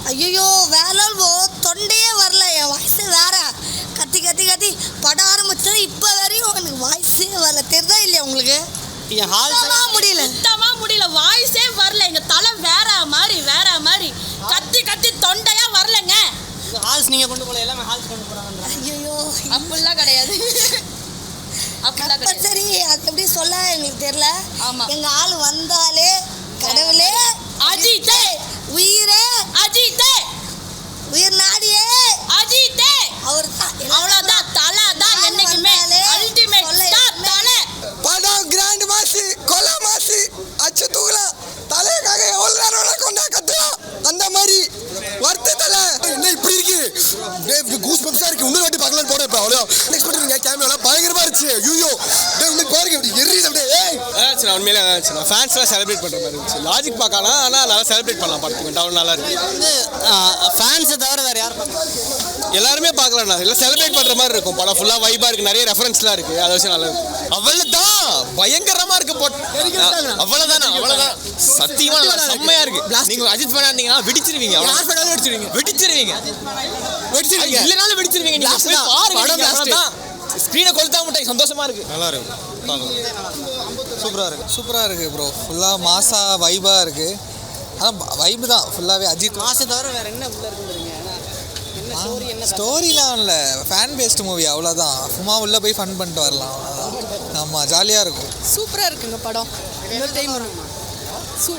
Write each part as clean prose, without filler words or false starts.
ஐயோ வேற தொண்டையே வரல, என் வாய்ஸே வேற. கத்தி கத்தி கத்தி படம் ஆரம்பிச்சது இப்போ வரையும் எனக்கு வாய்ஸே வரல. தெரிதா இல்லையா உங்களுக்கு? முடியல, வாய்ஸே வரல. எங்க தலை வேற மாதிரி கத்தி கத்தி தொண்டையா வரலங்க. ஹால்ஸ் நீங்க கொண்டு போல, எல்லாமே ஹால்ஸ் கொண்டு போறாங்க. ஐயோ அப்படிலாம் கிடையாது. சரி, அது எப்படி சொல்ல எங்களுக்கு தெரியல. ஆமா, எங்க ஆள் வந்தாலே கடவுளே அஜித்தே, உயிரே அஜித்தே, உயிர் நாடியே அஜித்தே. அவர்தான், அவ்வளவுதான். தலை தான் என்னைக்குமே அல்டிமேட் ஸ்டார். தலை படம் கிராண்ட் மாசி, கொலை மாசி, அச்சு தூக்கலாம். தலைக்காக எவ்வளவு நேரம் கொண்டா கத்துலாம். அந்த மாதிரி வர்த்த தலை என்ன இப்படி இருக்கு, கூஸ் பம்ப்ஸா இருக்கு. இன்னொரு வாட்டி பார்க்கலாம் போட. இப்போ அவ்வளோ நெக்ஸ்ட் பண்ணுறீங்க. கேமராலாம் பயங்கரமா இருந்துச்சு. ஐயோ இன்னைக்கு பாருங்க இப்படி எரியுது அப்படியே. அதாச்சுண்ணா உண்மையிலே அதாச்சுண்ணா ஃபேன்ஸ்லாம் செலிப்ரேட் பண்ணுற மாதிரி இருந்துச்சு. லாஜிக் பார்க்கலாம், ஆனால் நல்லா செலிப்ரேட் பண்ணலாம். படத்துக்கு டவுன் நல்லா இருக்கு. வந்து ஃபேன்ஸை தவிர வேறு யார் எல்லாருமே பார்க்கலாம்ண்ணா. எல்லாம் செலிப்ரேட் பண்ணுற மாதிரி இருக்கும். படம் ஃபுல்லாக வைபாக இருக்குது, நிறைய ரெஃபரன்ஸ்லாம் இருக்குது. அதை வச்சு நல்லா இருக்கும். அவ்வளோதான், பயங்கரமாக இருக்கு. அவ்வளோதான், சத்தியமாக நல்லா செம்மையாக இருக்கு. நீங்கள் அஜித் ஃபேனாக இருந்தீங்கன்னா வெடிச்சிருவீங்க. இல்லைனாலும் வெடிச்சிருவீங்க. ஸ்க்ரீனை கொளுத்தா முட்டை. சந்தோஷமாக இருக்கு, நல்லா இருக்கு. சூப்பராக இருக்குது ப்ரோ. ஃபுல்லாக மாசா வைபாக இருக்குது. அதான் வைப்பு தான் ஃபுல்லாகவே. அஜித் மாசை தவிர வேறு என்ன உள்ள இருக்குங்கிறீங்க? ஸ்டோரிலாம் இல்லை, ஃபேன் பேஸ்டு மூவி அவ்வளோதான். சும்மா உள்ளே போய் ஃபன் பண்ணிட்டு வரலாம், அவ்வளோதான். ஆமாம், ஜாலியாக இருக்கும். சூப்பராக இருக்குங்க படம். இன்னொரு டைம் வரும்.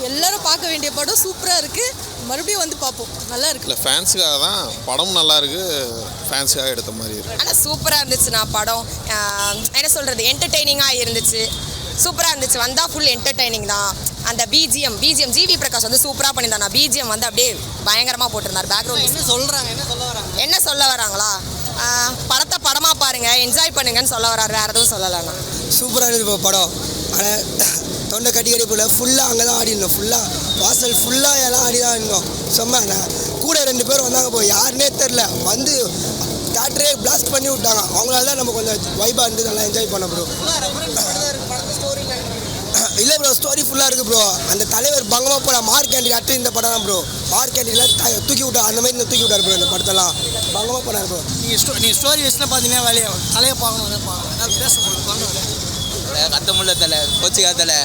எல்லாரும் பார்க்க வேண்டிய படம். சூப்பராக இருக்குது, மறுபடியும் வந்து பார்ப்போம். நல்லா இருக்கு. இல்லை ஃபேன்ஸுக்காக தான் படம் நல்லா இருக்கு, ஃபேன்ஸுக்காக எடுத்த மாதிரி இருக்கு. ஆனால் சூப்பராக இருந்துச்சுண்ணா படம். என்ன சொல்கிறது, என்டர்டெய்னிங்காக இருந்துச்சு. சூப்பராக இருந்துச்சு. வந்தால் ஃபுல் என்டர்டெய்னிங் தான். அந்த பிஜிஎம் ஜிவி பிரகாஷ் வந்து சூப்பராக பண்ணியிருந்தாண்ணா. பிஜிஎம் வந்து அப்படியே பயங்கரமாக போட்டிருந்தார். பேக்ரவுண்ட் என்ன சொல்ல வராங்களா, படத்தை படமாக பாருங்கள், என்ஜாய் பண்ணுங்கன்னு சொல்ல வராரு. வேறு எதுவும் சொல்லலைண்ணா. சூப்பராக இருக்குது இப்போ படம். ஆனால் தொண்டை கட்டி போல ஃபுல்லாக அங்கே தான் ஆடி இருந்தோம். ஃபுல்லாக வாசல் ஃபுல்லாக எல்லாம் ஆடி தான் இருந்தோம். சொன்னாங்க கூட 2 பேர் வந்தாங்க. போய் யாருன்னே தெரில, வந்து தேட்டரே பிளாஸ்ட் பண்ணி விட்டாங்க. அவங்களால தான் நம்ம கொஞ்சம் வைபாக இருந்து நல்லா என்ஜாய் பண்ண ப்ரோ. இல்லை ப்ரோ, ஸ்டோரி ஃபுல்லாக இருக்குது ப்ரோ. அந்த தலைவர் பங்கமாக போட மார்க் கேண்டி அட்டு இந்த படம் தான் ப்ரோ. மார்க் கேண்டிலாம் தூக்கி விட்டா அந்த மாதிரி தூக்கி விட்டார் ப்ரோ. இந்த படத்தெல்லாம் பங்கமாக போனார் ப்ரோ. நீங்கள் ஸ்டோரி வச்சுலாம் பார்த்தீங்கன்னா தலையை பார்க்கணும். கத்த முடியல தலை, கோச்சிக்கா தலை,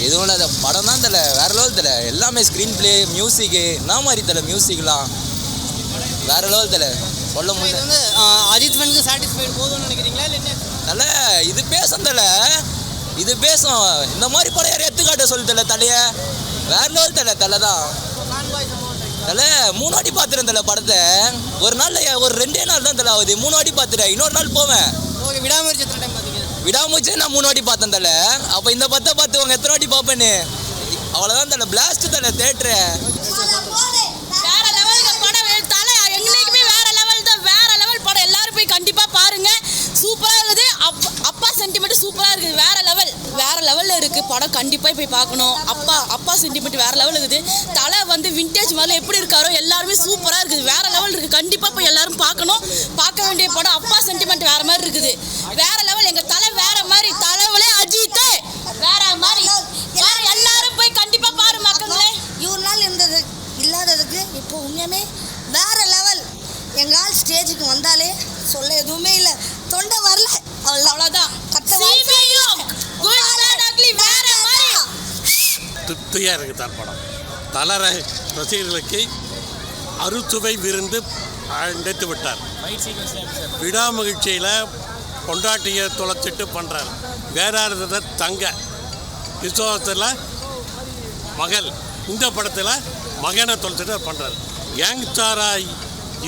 எதுவும் இல்லை. படம் தான் தலை, வேற லெவல் தலை. எல்லாமே ஸ்க்ரீன் பிளே, மியூசிக்கு என்ன மாதிரி தலை. மியூசிக்லாம் வேற லெவல் தலை, சொல்ல முடியல. வந்து அஜித் ஃபேனுக்கு சாட்டிஸ்ஃபைடு போதும்னு நினைக்கிறீங்களா இல்லை என்ன தலை? இது பேசும் தலை, இது பேசும். இந்த மாதிரி படம் யாரும் எடுத்துக்காட்ட சொல்லு தலை. தலையை வேற லெவல் தலை. தலை தான் தலை. 3 வாட்டி பார்த்துறேன் தலை படத்தை. ஒரு நாளில் ஒரு 2 நாள் தான் தலை ஆகுது. 3 வாட்டி பார்த்துட்டேன். இன்னொரு நாள் போவேன். ஓகே, விடாமுயற்சி எத்தனை டைம் பார்த்தீங்க? விடாமுயற்சி நான் 3 வாட்டி பார்த்தேன் தலை. அப்போ இந்த படத்தை பார்த்துவாங்க எத்தனை வாட்டி பார்ப்பேன்னு. அவ்வளோதான் தலை. பிளாஸ்ட் தலை தேட்டரு. வேற லெவலுக்கு படம். தலை எங்களுக்குமே வேற லெவல் தான். வேற லெவல் படம். எல்லாரும் போய் கண்டிப்பாக பாருங்க. சூப்பராக இருக்குது. அப்பா சென்டிமெண்ட் சூப்பராக இருக்குது. வேற லெவலில் இருக்குது படம். கண்டிப்பாக போய் பார்க்கணும். அப்பா சென்டிமெண்ட் வேற லெவல் இருக்குது. தலை வந்து விண்டேஜ் மாதிரி எப்படி இருக்காரோ எல்லாருமே சூப்பராக இருக்குது. வேற லெவல் இருக்குது. கண்டிப்பாக போய் எல்லாரும் பார்க்கணும். பார்க்க வேண்டிய படம். அப்பா சென்டிமெண்ட் வேற மாதிரி இருக்குது. வேற லெவல். எங்கள் தலை வேற மாதிரி. தலைவலே அஜித்தே வேற மாதிரி. எல்லாரும் போய் கண்டிப்பாக பாரு மக்களே. இவ்வளோ நாள் இருந்தது இல்லாததுக்கு இப்போ உண்மையுமே வேற லெவல். எங்கள் ஆள் ஸ்டேஜுக்கு வந்தாலே சொல்ல எதுவுமே இல்லை. தொண்டை வரல, அவ்வளோதான். திருப்தியாக இருக்குது தான் படம். தல ரசிகர்களுக்கு அறுசுவை விருந்து அடைத்து விட்டார். விடாமகிழ்ச்சியில் கொண்டாட்டியை தொலைச்சிட்டு பண்ணுறார். வேறாத தங்க விசுவாசத்தில் மகள். இந்த படத்தில் மகனை தொலைச்சிட்டு பண்ணுறார். கேங்ஸ்டாராக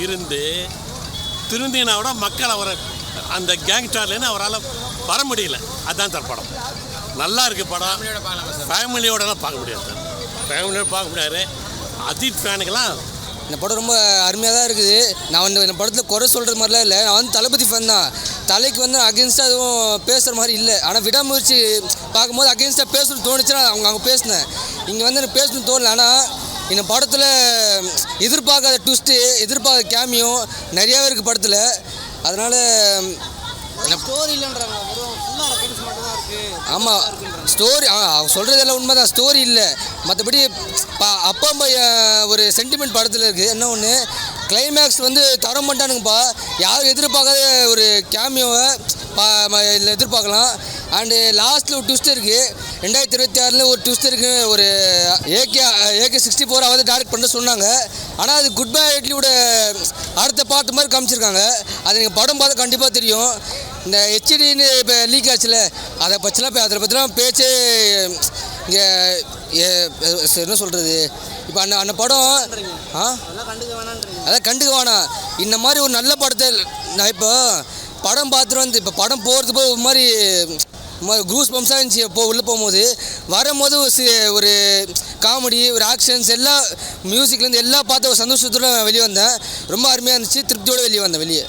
இருந்து திருந்தினாவோட மக்கள் அவரை அந்த கேங்ஸ்டார்லேருந்து அவரால் வர முடியல. அதுதான் சார் படம். நல்லா இருக்குது படம். ஃபேமிலியோடலாம் பார்க்க முடியாது சார். ஃபேமிலியோட பார்க்க முடியாது. அஜித் ஃபேனுக்கெல்லாம் இந்த படம் ரொம்ப அருமையாக தான் இருக்குது. நான் வந்து இந்த படத்தில் குறை சொல்கிற மாதிரிலாம் இல்லை. நான் வந்து தளபதி ஃபேன் தான். தலைக்கு வந்து அகேன்ஸ்டாக எதுவும் பேசுகிற மாதிரி இல்லை. ஆனால் விடாமுயற்சி பார்க்கும்போது அகேன்ஸ்டாக பேசணும்னு தோணுச்சுன்னா அங்கே பேசினேன். இங்கே வந்து எனக்கு பேசணும்னு தோணலை. ஆனால் இந்த படத்தில் எதிர்பார்க்காத ட்விஸ்ட்டு, எதிர்பார்க்காத கேமியும் நிறையாவே இருக்குது படத்தில். அதனால் ஸ்டோரி இல்லைன்றாங்க. ஃபுல்லாக ரெக்கார்ட்ஸ் மட்டும் தான் இருக்குது. ஆமாம் ஸ்டோரி அவங்க சொல்கிறதெல்லாம் உண்மை தான், ஸ்டோரி இல்லை. மற்றபடி அப்பா அம்மா ஒரு சென்டிமெண்ட் படத்தில் இருக்குது. என்ன ஒன்று கிளைமேக்ஸ் வந்து தர மாட்டானுங்கப்பா. யாரும் எதிர்பார்க்காத ஒரு கேமியோவை இதில் எதிர்பார்க்கலாம். அண்டு லாஸ்ட்டில் ஒரு ட்விஸ்ட் இருக்குது. 2026 ஒரு ட்விஸ்ட் இருக்குது. ஒரு AK 64 அதாவது டைரக்ட் பண்ண சொன்னாங்க. ஆனால் அது குட் பை இட்லியோட அடுத்த பாட்டு மாதிரி காமிச்சிருக்காங்க. அது நீங்கள் படம் பார்த்து கண்டிப்பாக தெரியும். இந்த ஹெச்டின்னு இப்போ லீக் ஆச்சுல, அதை பற்றிலாம் பேச்சே இங்கே என்ன சொல்கிறது. இப்போ அந்த படம் அதான் கண்டுக்க வேணாம். இந்த மாதிரி ஒரு நல்ல படத்தை நான் இப்போ படம் பார்த்துட்டு வந்து இப்போ படம் போகிறதுக்கு ஒரு மாதிரி க்ரூஸ் பம்ப்ஸாக இருந்துச்சு. உள்ளே போகும்போது வரும்போது ஒரு காமெடி, ஒரு ஆக்ஷன்ஸ், எல்லா மியூசிக்லேருந்து எல்லாம் பார்த்து ஒரு சந்தோஷத்தோடு வெளியே வந்தேன். ரொம்ப அருமையாக இருந்துச்சு. திருப்தியோடு வெளியே வந்தேன் வெளியே.